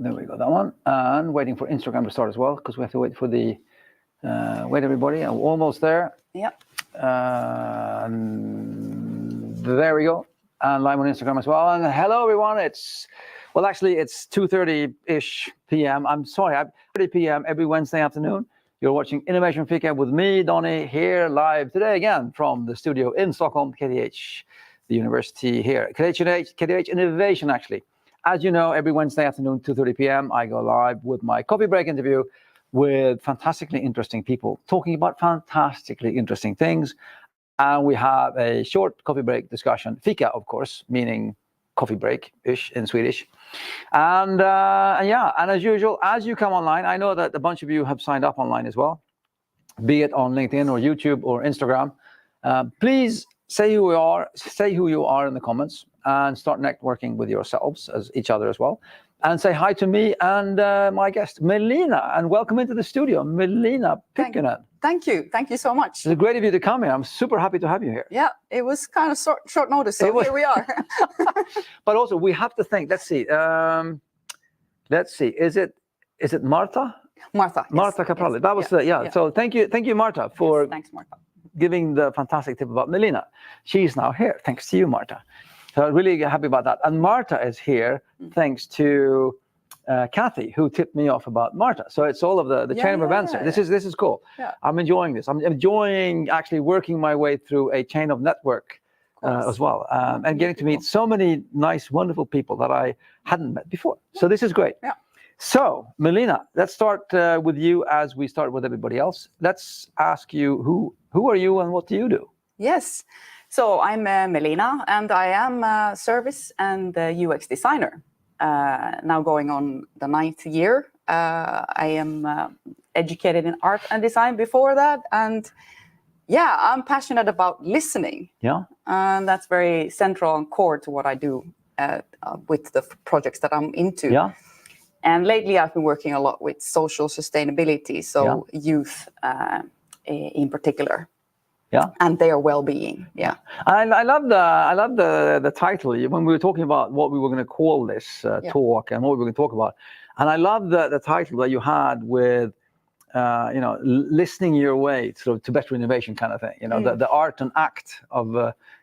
There we go, that one. And waiting for Instagram to start as well, because we have to wait for the, wait everybody, I'm almost there. Yep. There we go. And live on Instagram as well. And hello everyone, it's 2:30-ish p.m. I'm sorry, 30 p.m. every Wednesday afternoon. You're watching Innovation Fika with me, Donny, here live today again from the studio in Stockholm, KTH, the university here. KTH Innovation, actually. As you know, every Wednesday afternoon, 2:30 p.m., I go live with my coffee break interview with fantastically interesting people talking about fantastically interesting things. And we have a short coffee break discussion, Fika, of course, meaning coffee break-ish in Swedish. And as usual, as you come online, I know that a bunch of you have signed up online as well, be it on LinkedIn or YouTube or Instagram. Please say who you are in the comments and start networking with yourselves as each other as well. And say hi to me and my guest, Melina, and welcome into the studio, Melina Pikkunen. Thank you so much. It's great of you to come here. I'm super happy to have you here. Yeah, it was kind of short notice, so here we are. But also, we have to think. Let's see. Is it Marta? Marta. Marta Caprali. Yes. That was yeah. So thank you, Marta, for thanks, Marta, giving the fantastic tip about Melina. She's now here, thanks to you, Marta. So I'm really happy about that. And Marta is here thanks to Kathy, who tipped me off about Marta. So it's all of the chain of events here. This is cool. Yeah. I'm enjoying this. I'm enjoying actually working my way through a chain of network as well, and getting to meet so many nice, wonderful people that I hadn't met before. So this is great. Yeah. So Melina, let's start with you as we start with everybody else. Let's ask you who are you and what do you do? Yes. So I'm Melina, and I am a service and UX designer. Now going on the 9th year. I am educated in art and design before that. And yeah, I'm passionate about listening. Yeah. And that's very central and core to what I do with the projects that I'm into. Yeah. And lately I've been working a lot with social sustainability, so youth in particular. Yeah, and their well-being. Yeah, I love the title when we were talking about what we were going to call this talk and what we were going to talk about, and I love the title that you had with listening your way to better innovation kind of thing. The art and act of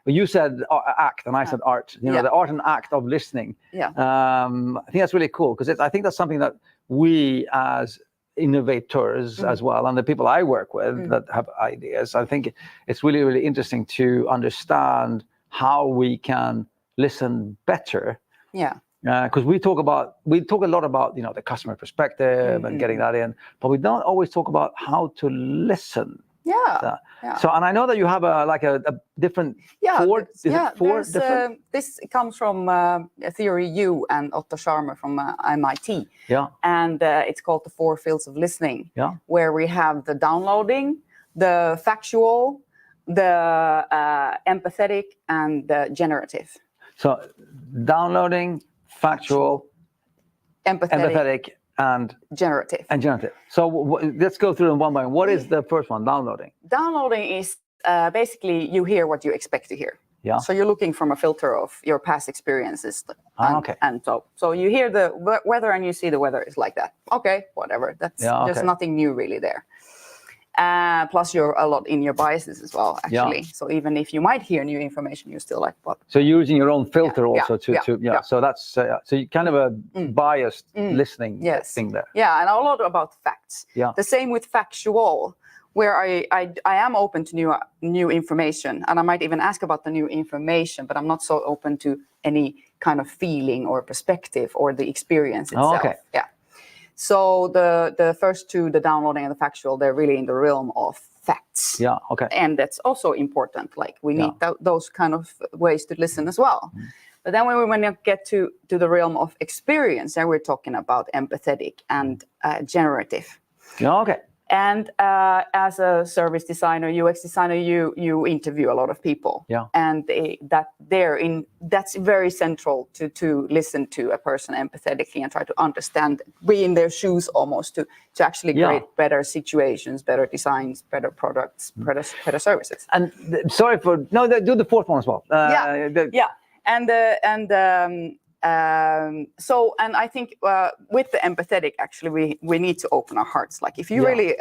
you said act and I said art. The art and act of listening. Yeah, I think that's really cool because I think that's something that we as innovators as well, and the people I work with that have ideas, I think it's really, really interesting to understand how we can listen better. Yeah. Because we talk a lot about the customer perspective and getting that in, but we don't always talk about how to listen. Yeah. So, and I know that you have a different different. This comes from Theory U and Otto Scharmer from MIT. Yeah. And it's called the 4 fields of listening. Yeah. Where we have the downloading, the factual, the empathetic, and the generative. So, downloading, factual, empathetic. And generative. So let's go through them one by one. What is the first one? Downloading. Downloading is basically you hear what you expect to hear. Yeah. So you're looking from a filter of your past experiences. And so you hear the weather and you see the weather is like that. Okay, whatever. There's nothing new really there. Plus you're a lot in your biases as well, actually. Yeah. So even if you might hear new information, you're still like, what? So you're using your own filter also to. So that's so you kind of a biased listening thing there. Yeah, and a lot about facts. Yeah. The same with factual, where I am open to new information, and I might even ask about the new information, but I'm not so open to any kind of feeling or perspective or the experience itself. Oh, okay. Yeah. So the first two, the downloading and the factual, they're really in the realm of facts. Yeah, okay. And that's also important. Like we need those kind of ways to listen as well. But then when we get to the realm of experience, then we're talking about empathetic and generative. Yeah, okay. And as a service designer, UX designer, you interview a lot of people. Yeah. And that's very central to listen to a person empathetically and try to understand, be in their shoes almost to actually create better situations, better designs, better products, better services. And do the fourth one as well. And And I think with the empathetic, actually, we need to open our hearts. Like if you really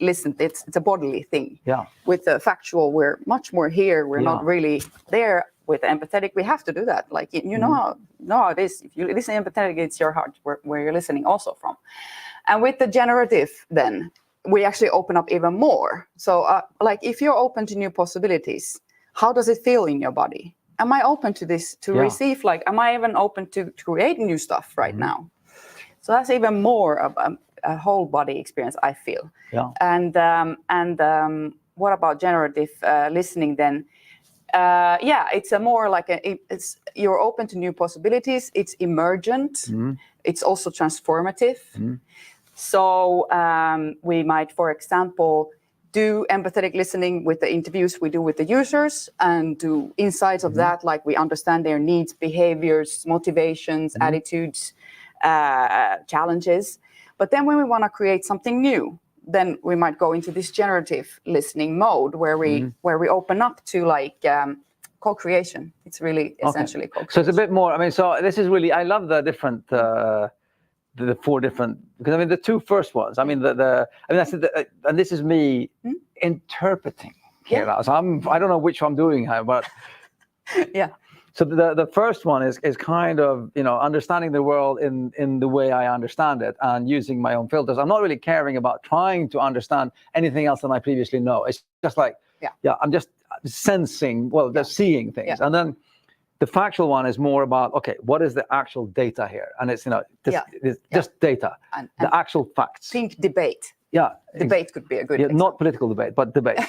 listen, it's a bodily thing. Yeah. With the factual, we're much more here. We're not really there. With the empathetic, we have to do that. Like you know how it is. If you listen empathetic, it's your heart where you're listening also from. And with the generative, then we actually open up even more. So like if you're open to new possibilities, how does it feel in your body? Am I open to this, to receive, like, am I even open to create new stuff right now? So that's even more of a whole body experience, I feel. Yeah. And what about generative listening then? It's a more like it's you're open to new possibilities. It's emergent. It's also transformative. So we might, for example, do empathetic listening with the interviews we do with the users and do insights of that, like we understand their needs, behaviors, motivations, attitudes, challenges. But then when we want to create something new, then we might go into this generative listening mode where we open up to like co-creation. It's really essentially co-creation. So it's a bit more, I mean, so this is really, I love the different, the four different, because I mean, the two first ones, I mean, and this is me interpreting here. So I don't know which I'm doing here, but so the first one is kind of, you know, understanding the world in the way I understand it and using my own filters. I'm not really caring about trying to understand anything else than I previously know. It's just like, I'm just sensing, just seeing things. And then the factual one is more about, okay, what is the actual data here? And it's, you know, it's just data, and the actual facts. Think debate. Yeah. Debate could be a good example. Not political debate, but debate.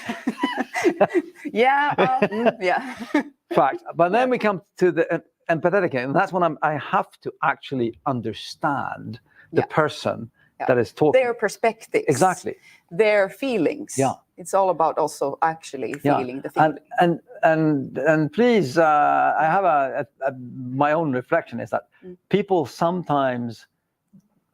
Fact. But then we come to the empathetic, and that's when I have to actually understand the person that is talking. Their perspectives. Exactly. Their feelings. Yeah. It's all about also actually feeling the feeling. And please, I have my own reflection is that people sometimes,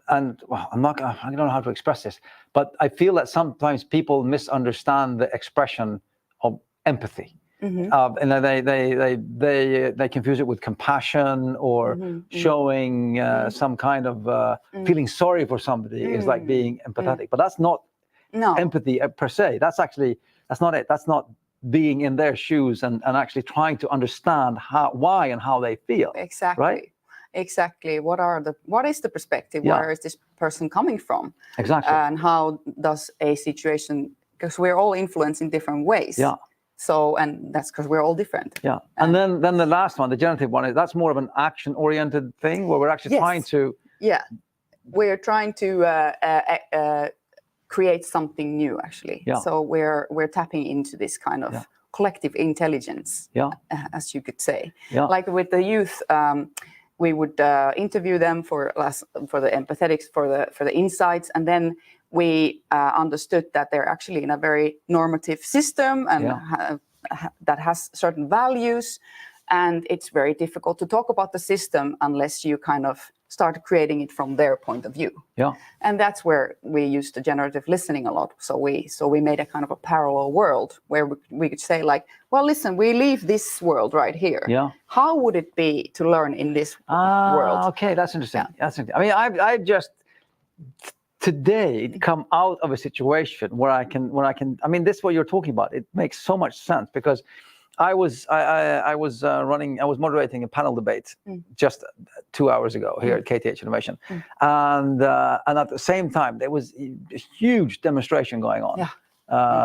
and well, I don't know how to express this, but I feel that sometimes people misunderstand the expression of empathy. And they confuse it with compassion or showing some kind of feeling sorry for somebody is like being empathetic. But that's not empathy per se. That's not it. That's not being in their shoes and actually trying to understand why and how they feel. Exactly. Right? Exactly. What is the perspective? Where is this person coming from? Exactly. And how does a situation, because we're all influenced in different ways. Yeah. So, and that's because we're all different. Yeah. And then the last one, the generative one, that's more of an action-oriented thing where we're actually trying to... Yeah. We're trying to create something new, actually. Yeah. So we're tapping into this kind of collective intelligence, as you could say. Yeah. Like with the youth, we would interview them for the empathetics, for the insights, and then we understood that they're actually in a very normative system and that has certain values, and it's very difficult to talk about the system unless you kind of start creating it from their point of view. Yeah. And that's where we used the generative listening a lot. So we made a kind of a parallel world where we could say like, well, listen, we leave this world right here. Yeah. How would it be to learn in this world? Okay, that's interesting. Yeah. That's interesting. I mean, I've just today come out of a situation where I can, I mean, this is what you're talking about. It makes so much sense because I was moderating a panel debate just 2 hours ago here at KTH Innovation, and at the same time there was a huge demonstration going on,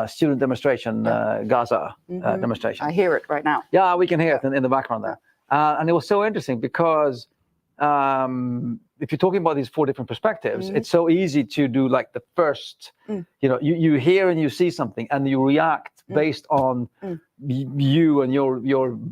student demonstration, Gaza demonstration. I hear it right now. Yeah, we can hear it in the background there, and it was so interesting because if you're talking about these four different perspectives, it's so easy to do like the first, you hear and you see something and you react based on you and your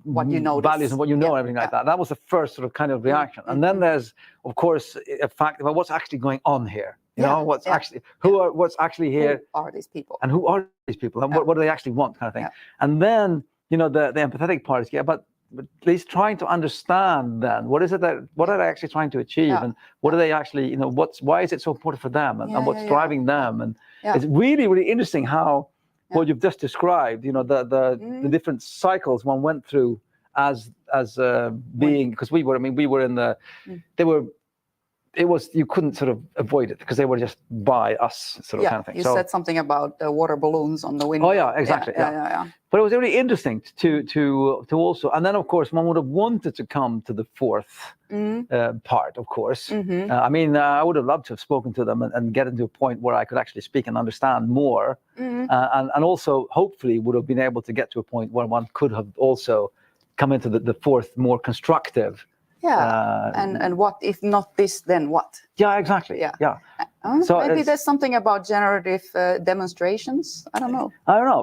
what you know, values and what you know, and everything like that. That was the first sort of kind of reaction. And then there's, of course, a fact about what's actually going on here. You know, what's actually, what's actually here. Who are these people? And who are these people? And what do they actually want, kind of thing. Yeah. And then, the empathetic part is, but at least trying to understand then what are they actually trying to achieve, and what are they actually, why is it so important for them, and what's driving them, and it's really, really interesting how what you've just described, the different cycles one went through as being, because we were in the, you couldn't sort of avoid it because they were just by us sort of kind of thing. You said something about the water balloons on the window. Oh yeah, exactly. Yeah. But it was really interesting to also, and then of course one would have wanted to come to the fourth part, of course. I would have loved to have spoken to them and get into a point where I could actually speak and understand more, and also hopefully would have been able to get to a point where one could have also come into the fourth more constructive. And what if not this, then what? Yeah, exactly. Yeah. So maybe there's something about generative demonstrations. I don't know,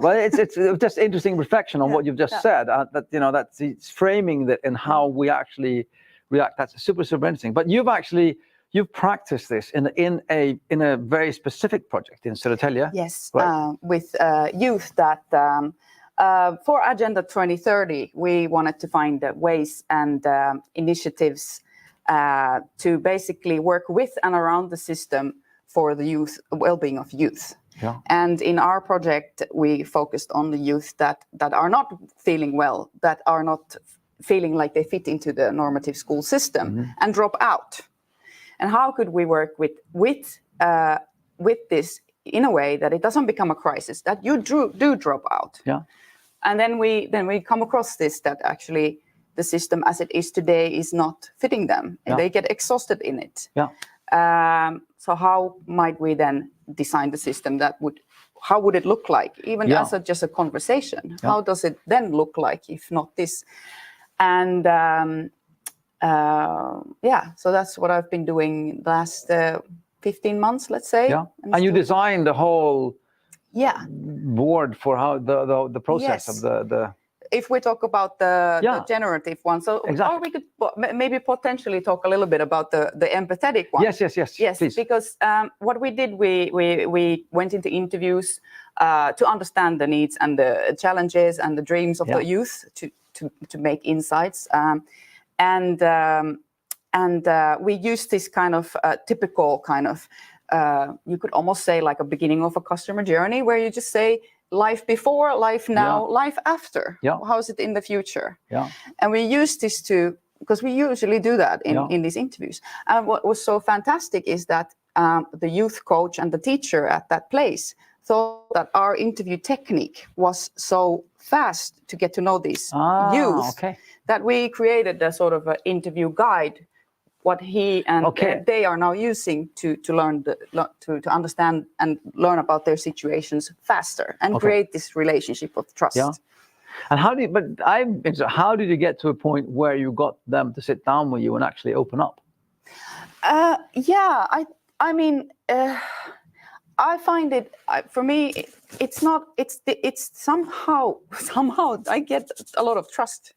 but it's just interesting reflection on what you've just said. That's it's framing that in how we actually react. That's super interesting. But you've practiced this in a very specific project in Södertälje. Yes, right? With youth that. For Agenda 2030, we wanted to find ways and initiatives to basically work with and around the system for the youth, well-being of youth. Yeah. And in our project, we focused on the youth that are not feeling well, that are not feeling like they fit into the normative school system and drop out. And how could we work with this in a way that it doesn't become a crisis, that you do drop out? Yeah. And then we come across this, that actually the system as it is today is not fitting them, and they get exhausted in it. Yeah. So how might we then design the system how would it look like, even as just a conversation? How does it then look like if not this? And so that's what I've been doing the last 15 months, let's say. Yeah. And you designed the whole board for how the process of the if we talk about the generative one, so or we could maybe potentially talk a little bit about the empathetic one. Yes, please. Because what we did, we went into interviews to understand the needs and the challenges and the dreams of the youth to make insights, and we used this kind of typical kind of you could almost say like a beginning of a customer journey, where you just say life before, life now, life after. How is it in the future? And we use this because we usually do that in these interviews. And what was so fantastic is that the youth coach and the teacher at that place thought that our interview technique was so fast to get to know these youth that we created a sort of an interview guide, what he and they are now using to learn to understand and learn about their situations faster and create this relationship of trust. Yeah. And how did you get to a point where you got them to sit down with you and actually open up? I find it for me. It's not. It's somehow I get a lot of trust,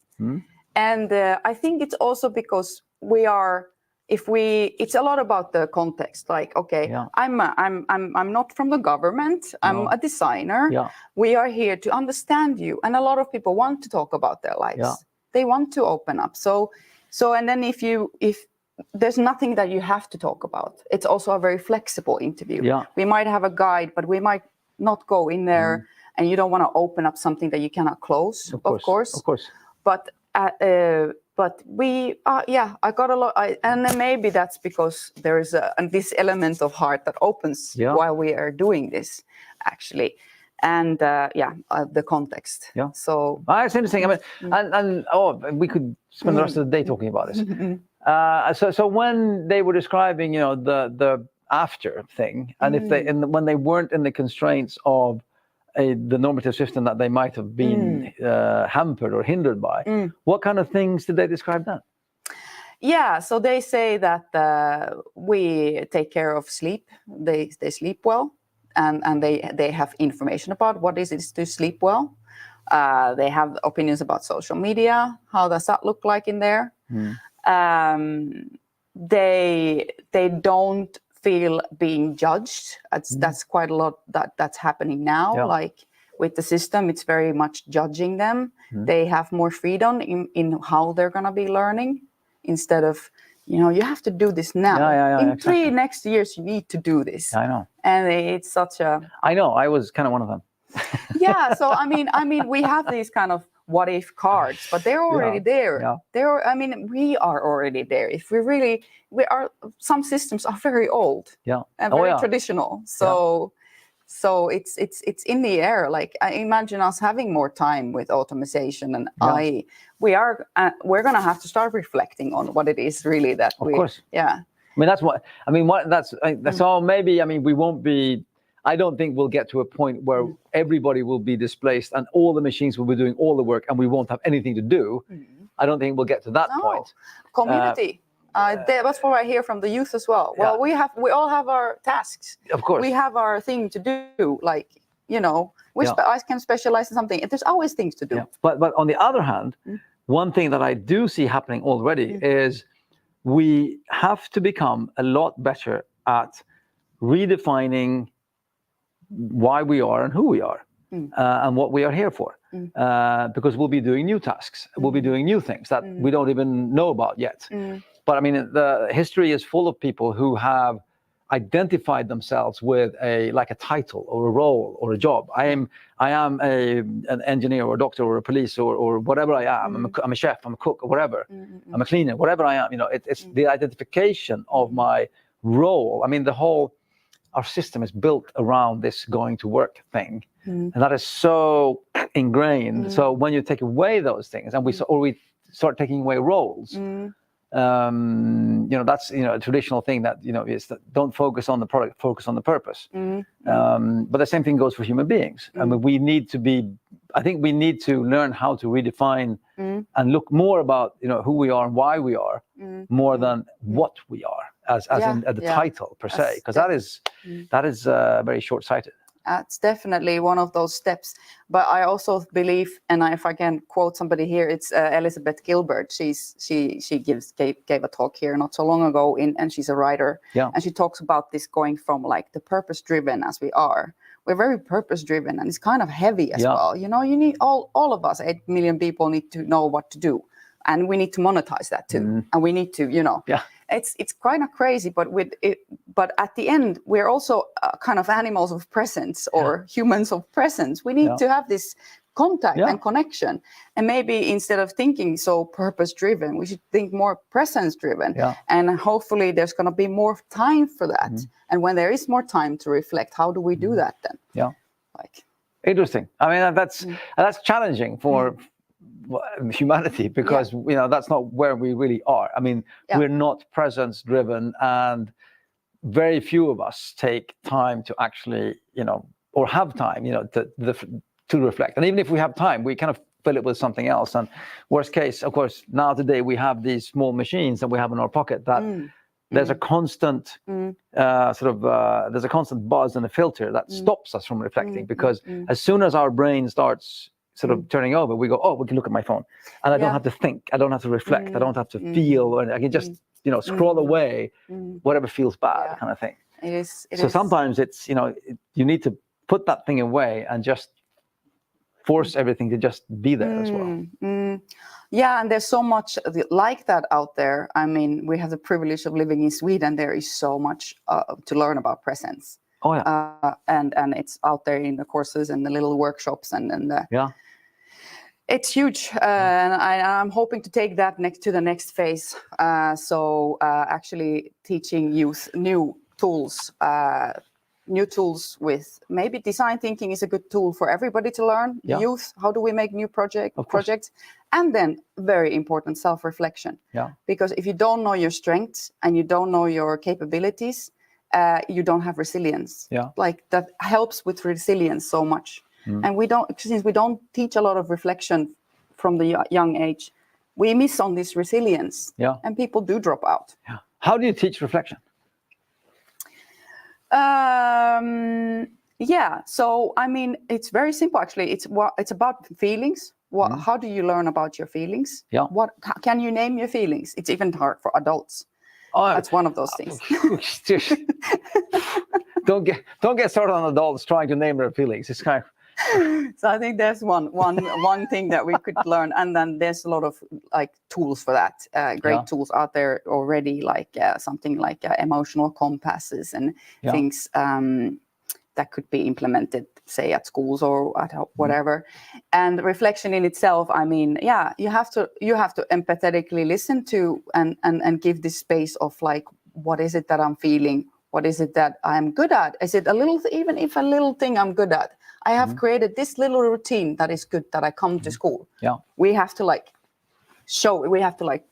and I think it's also because we are. It's a lot about the context. Like, I'm not from the government. I'm a designer. Yeah. We are here to understand you, and a lot of people want to talk about their lives. Yeah. They want to open up. So, and then if there's nothing that you have to talk about, it's also a very flexible interview. Yeah. We might have a guide, but we might not go in there, and you don't want to open up something that you cannot close. Of course. But we, I got a lot, and then maybe that's because there is this element of heart that opens while we are doing this, actually, and the context. Yeah. So it's interesting. I mean, we could spend the rest of the day talking about this. So when they were describing, the after thing, and when they weren't in the constraints of the normative system that they might have been hampered or hindered by, what kind of things did they describe then? Yeah, so they say that we take care of sleep. They sleep well, and they have information about what it is to sleep well. They have opinions about social media. How does that look like in there? They don't feel being judged. That's quite a lot that's happening now. Yeah. Like with the system, it's very much judging them. They have more freedom in how they're going to be learning, instead of, you have to do this now. In exactly. 3 next years, you need to do this. I know. And it's such a... I know. I was kind of one of them. Yeah. So, I mean, we have these kind of what if cards, but they're already there. Yeah. I mean, we are already there. If some systems are very old. Yeah. And very traditional. So it's in the air. Like, I imagine us having more time with automation, and we're gonna have to start reflecting on what it is really that of course. Yeah. I mean, that's all. Maybe, I mean, we won't be. I don't think we'll get to a point where everybody will be displaced and all the machines will be doing all the work and we won't have anything to do. I don't think we'll get to that point. Community. That's what I hear from the youth as well. Well, we all have our tasks. Of course. We have our thing to do. Like, I can specialize in something. There's always things to do. Yeah. But on the other hand, one thing that I do see happening already is we have to become a lot better at redefining why we are and who we are and what we are here for. Because we'll be doing new tasks. We'll be doing new things that we don't even know about yet. But I mean, the history is full of people who have identified themselves with a title or a role or a job. I am an engineer or a doctor or a police or whatever I am. I'm a chef, I'm a cook or whatever. I'm a cleaner, whatever I am. It's the identification of my role. I mean, our system is built around this going to work thing. And that is so ingrained. So when you take away those things and we start taking away roles, that's a traditional thing that is that don't focus on the product, focus on the purpose. But the same thing goes for human beings. I mean, I think we need to learn how to redefine and look more about who we are and why we are more than what we are as in the title per se, because that is very short-sighted. It's definitely one of those steps. But I also believe, and if I can quote somebody here, it's Elizabeth Gilbert. She gave a talk here not so long ago, and she's a writer. Yeah. And she talks about this going from like the purpose-driven as we are. We're very purpose-driven, and it's kind of heavy as well. You need all of us, 8 million people need to know what to do. And we need to monetize that too. And we need to, it's kind of crazy, but at the end, we're also kind of animals of presence or humans of presence. We need to have this contact and connection. And maybe instead of thinking so purpose-driven, we should think more presence-driven. And hopefully there's going to be more time for that. And when there is more time to reflect, how do we do that then? Yeah. Interesting. I mean, that's challenging for humanity because that's not where we really are. I mean, we're not presence driven, and very few of us take time to actually or have time to reflect. And even if we have time, we kind of fill it with something else. And worst case, of course, now today we have these small machines that we have in our pocket that there's a constant there's a constant buzz and a filter that stops us from reflecting, because as soon as our brain starts sort of turning over, we go, oh, we can look at my phone, and I don't have to think, I don't have to reflect, I don't have to feel, or I can just scroll away whatever feels bad, kind of thing. It is. Sometimes it's you need to put that thing away and just force everything to just be there as well. Yeah, and there's so much like that out there. I mean, we have the privilege of living in Sweden. There is so much to learn about presence. Oh yeah. And it's out there in the courses and the little workshops and it's huge, and I'm hoping to take that to the next phase. So actually teaching youth new tools with maybe design thinking is a good tool for everybody to learn. Youth, how do we make new projects? And then very important, self-reflection. Yeah. Because if you don't know your strengths and you don't know your capabilities, you don't have resilience. Yeah. Like that helps with resilience so much. And since we don't teach a lot of reflection from the young age, we miss on this resilience. Yeah. And people do drop out. Yeah. How do you teach reflection? So I mean, it's very simple actually. It's about feelings. How do you learn about your feels? Yeah. Can you name your feelings? It's even hard for adults. Oh, that's one of those things. Don't get started on adults trying to name their feelings. It's kind of. So I think there's one thing that we could learn, and then there's a lot of like tools for that. Great tools out there already, like something like emotional compasses and things. that could be implemented, say at schools or at whatever. And reflection in itself, I mean, yeah, you have to empathetically listen to and give this space of like, what is it that I'm feeling? What is it that I'm good at? Is it a little, even if a little thing I'm good at? I have created this little routine that is good, that I come to school. Yeah. We have to like show, we have to like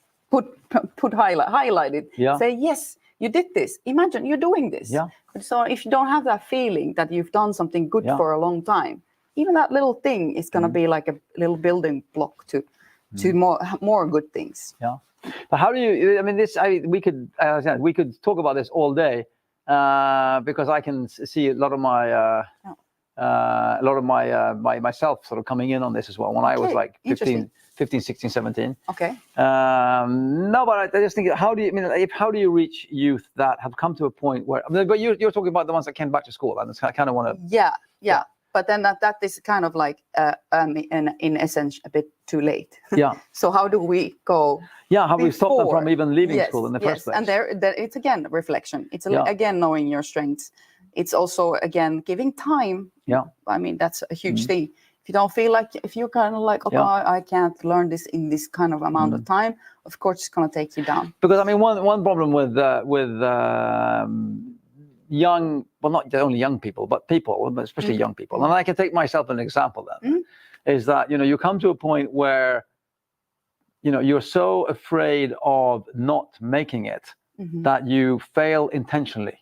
highlight it. Yeah. Say, yes, you did this. Imagine you're doing this. Yeah. So if you don't have that feeling that you've done something good for a long time, even that little thing is going to be like a little building block to more good things. Yeah. But how do you? I mean, we could talk about this all day, because I can see a lot of my myself sort of coming in on this as well when I was like 15, 16, 17. Okay. No, but I just think, how do you reach youth that have come to a point where, but you're talking about the ones that came back to school, and I kind of want to. Yeah. But then that is kind of like, in essence, a bit too late. Yeah. So how do we go? Yeah, how do we stop them from even leaving school in the first place? And there it's again reflection. It's again knowing your strengths. It's also again giving time. Yeah. I mean, that's a huge thing. If you don't feel like, if you're kind of like, okay, I can't learn this in this kind of amount of time, of course it's going to take you down. Because I mean, one problem with young, well, not only young people, but people, especially young people, and I can take myself an example then, is that, you come to a point where, you're so afraid of not making it that you fail intentionally.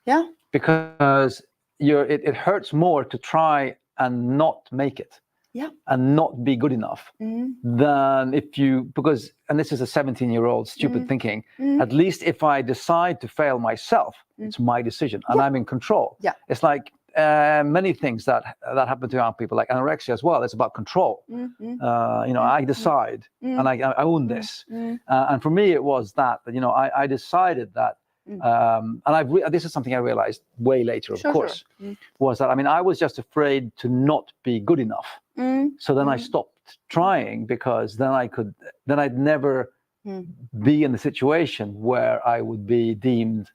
Yeah. Because it hurts more to try and not make it. Yeah. And not be good enough than because this is a 17-year-old stupid thinking, at least if I decide to fail myself, it's my decision and I'm in control. Yeah. It's like many things that happen to young people, like anorexia as well. It's about control. I decide and I own this. And for me, it was that I decided that. And this is something I realized way later, of course, was that, I was just afraid to not be good enough. So then I stopped trying, because then I'd never be in the situation where I would be deemed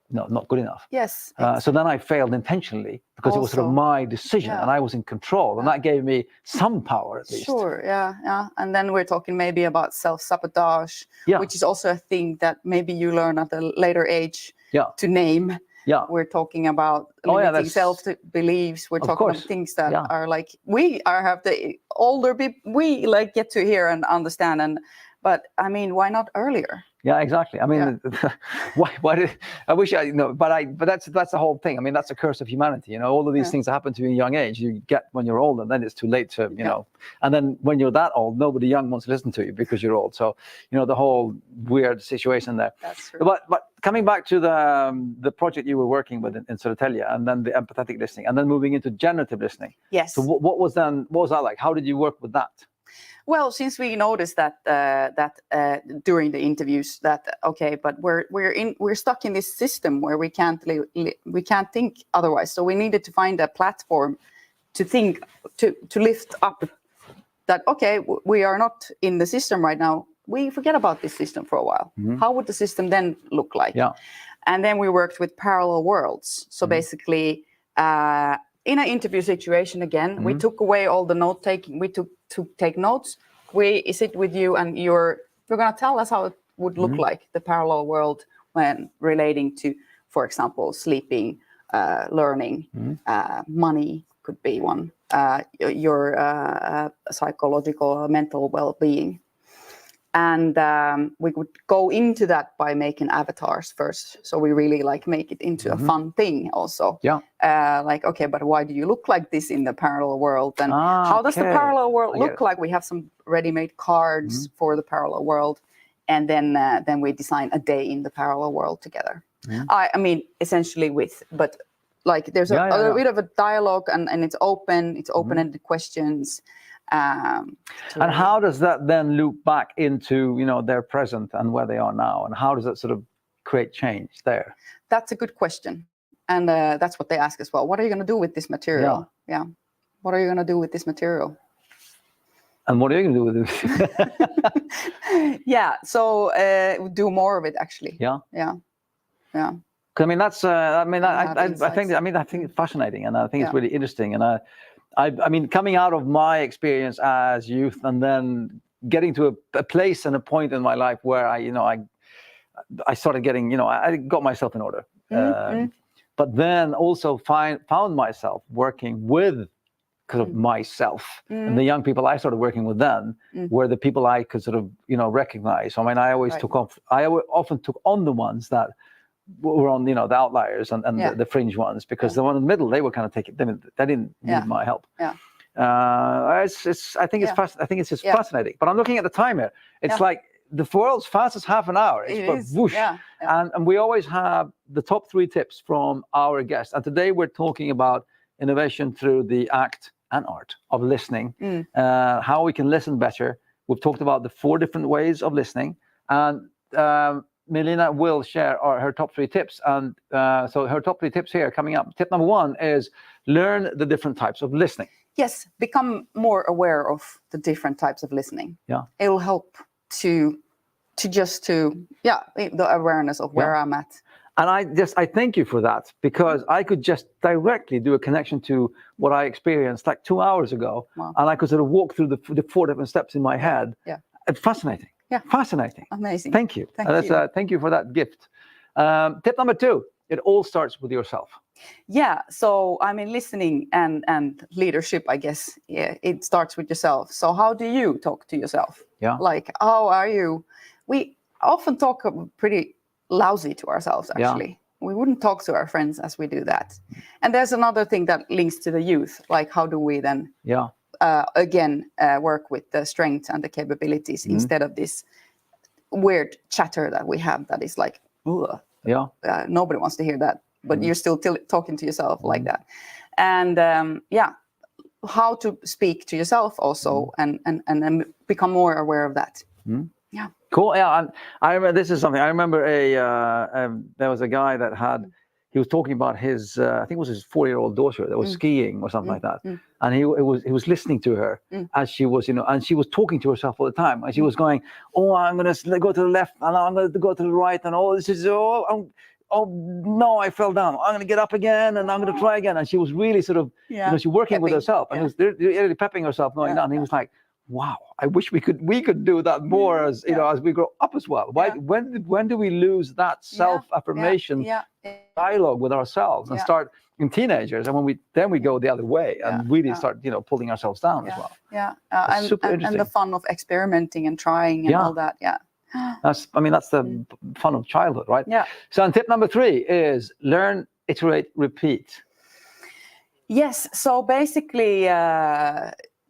not good enough. Yes. So then I failed intentionally, because it was sort of my decision and I was in control, and that gave me some power at least. Sure, yeah. And then we're talking maybe about self-sabotage, which is also a thing that maybe you learn at a later age to name. Yeah. We're talking about limiting self-beliefs. We're talking about things that are like, we have the older people, we like get to hear and understand, but I mean, why not earlier? Yeah, exactly. I mean, why did I wish I but that's the whole thing. I mean, that's a curse of humanity. All of these things that happen to you in a young age, you get when you're old, and then it's too late to, and then when you're that old, nobody young wants to listen to you because you're old. So, the whole weird situation there. That's true. But coming back to the project you were working with in Södertälje, and then the empathetic listening, and then moving into generative listening. Yes. So what was that like? How did you work with that? Well, since we noticed that during the interviews that but we're stuck in this system where we can't think otherwise. So we needed to find a platform to think to lift up that we are not in the system right now. We forget about this system for a while. How would the system then look like? Yeah. And then we worked with parallel worlds. So basically, in an interview situation again, we took away all the note taking. We took to take notes. We sit with you, and you're going to tell us how it would look like, the parallel world when relating to, for example, sleeping, learning, money could be one, your psychological, mental well-being. And we would go into that by making avatars first. So we really make it into a fun thing also. Yeah. But why do you look like this in the parallel world? And how does the parallel world look like? We have some ready-made cards for the parallel world. And then we design a day in the parallel world together. I mean, essentially but there's a bit of a dialogue, and it's open. It's open-ended questions. And how does that then loop back into their present and where they are now, and how does that sort of create change there? That's a good question, and that's what they ask as well. What are you going to do with this material? Yeah. What are you going to do with this material? And what are you going to do with it? So do more of it, actually. Yeah. I mean, that's. I think it's fascinating, and I think it's really interesting. And I mean, coming out of my experience as youth, and then getting to a place and a point in my life where I started getting, I got myself in order. But then also found myself working with kind of myself, and the young people I started working with then were the people I could sort of recognize. I mean, I often took on the ones that were on the outliers and the fringe ones, because the one in the middle, they were kind of taking them. They didn't need my help. I think it's just fascinating. But I'm looking at the time here. It's like the world's fastest half an hour. It's whoosh. And we always have the top 3 tips from our guests. And today we're talking about innovation through the act and art of listening, how we can listen better. We've talked about the 4 different ways of listening. And Melina will share her top 3 tips. And so her top 3 tips here coming up. Tip number 1 is learn the different types of listening. Yes, become more aware of the different types of listening. It will help to the awareness of where I'm at. And I thank you for that, because I could just directly do a connection to what I experienced like 2 hours ago. And I could sort of walk through the 4 different steps in my head. It's fascinating. Fascinating. Amazing. Thank you. Thank you for that gift. Tip number 2, it all starts with yourself. So I mean, listening and leadership, I guess, it starts with yourself. So how do you talk to yourself? Like, how are you? We often talk pretty lousy to ourselves, actually. We wouldn't talk to our friends as we do that. And there's another thing that links to the youth, like how do we then work with the strengths and the capabilities instead of this weird chatter that we have that is like, nobody wants to hear that, but you're still talking to yourself like that. And how to speak to yourself also and become more aware of that. Cool. And I remember, this is something I remember. There was a guy that he was talking about his I think it was his 4-year-old daughter that was skiing or something like that, and he was listening to her as she was and she was talking to herself all the time, and she was going, I'm going to go to the left and I'm going to go to the right, and this is oh no, I fell down, I'm going to get up again and I'm going to try again. And she was really sort of she working with herself, and was really pepping herself going down. And he was like, wow, I wish we could do that more as as we grow up as well. When do we lose that self-affirmation dialogue with ourselves and start in teenagers, and when we go the other way and really start pulling ourselves down as well. Super interesting. And the fun of experimenting and trying and all that. That's the fun of childhood, right? So, and tip number 3 is learn, iterate, repeat. Yes. So basically,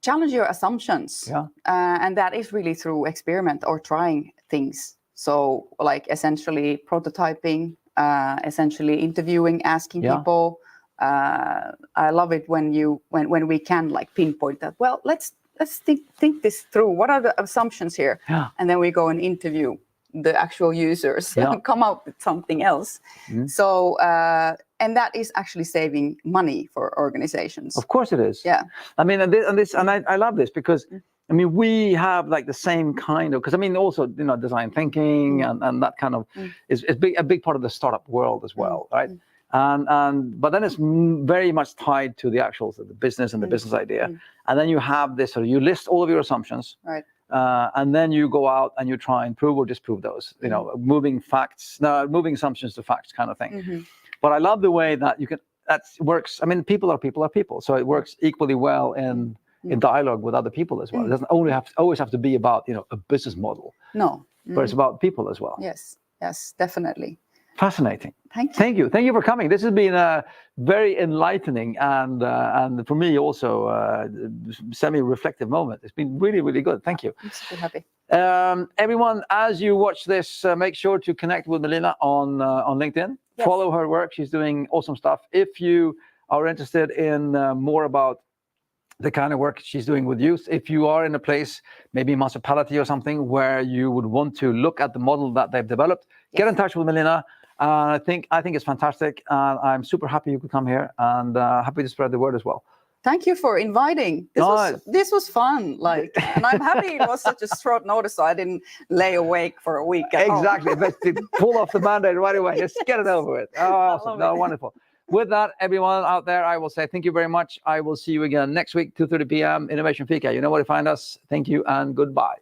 challenge your assumptions, and that is really through experiment or trying things. So, like essentially prototyping, essentially interviewing, asking people. I love it when we can like pinpoint that. Well, let's think this through. What are the assumptions here? And then we go and interview the actual users and come up with something else. So. And that is actually saving money for organizations. Of course it is. I mean, and I love this because I mean, we have like the same kind of, because I mean, also design thinking and that kind of is a big part of the startup world as well, right? But then it's very much tied to the actual the business and the business idea, and then you have this sort of, you list all of your assumptions, right? And then you go out and you try and prove or disprove those, moving assumptions to facts kind of thing. But I love the way that that works. I mean, people are people, so it works equally well in dialogue with other people as well. It doesn't always have to be about a business model. No, but it's about people as well. Yes, definitely. Fascinating. Thank you for coming. This has been very enlightening and for me also semi-reflective moment. It's been really, really good. Thank you. I'm super happy. Everyone, as you watch this, make sure to connect with Melina on LinkedIn. Yes. Follow her work. She's doing awesome stuff. If you are interested in more about the kind of work she's doing with youth, if you are in a place, maybe a municipality or something, where you would want to look at the model that they've developed, get in touch with Melina. I think it's fantastic. I'm super happy you could come here, and happy to spread the word as well. Thank you for inviting. This was fun. Like, and I'm happy it was such a short notice, so I didn't lay awake for a week. Exactly. But to pull off the Band-Aid right away. Just get it over with. Oh, awesome. No, wonderful. With that, everyone out there, I will say thank you very much. I will see you again next week, 2:30 p.m. Innovation Fika. You know where to find us. Thank you and goodbye.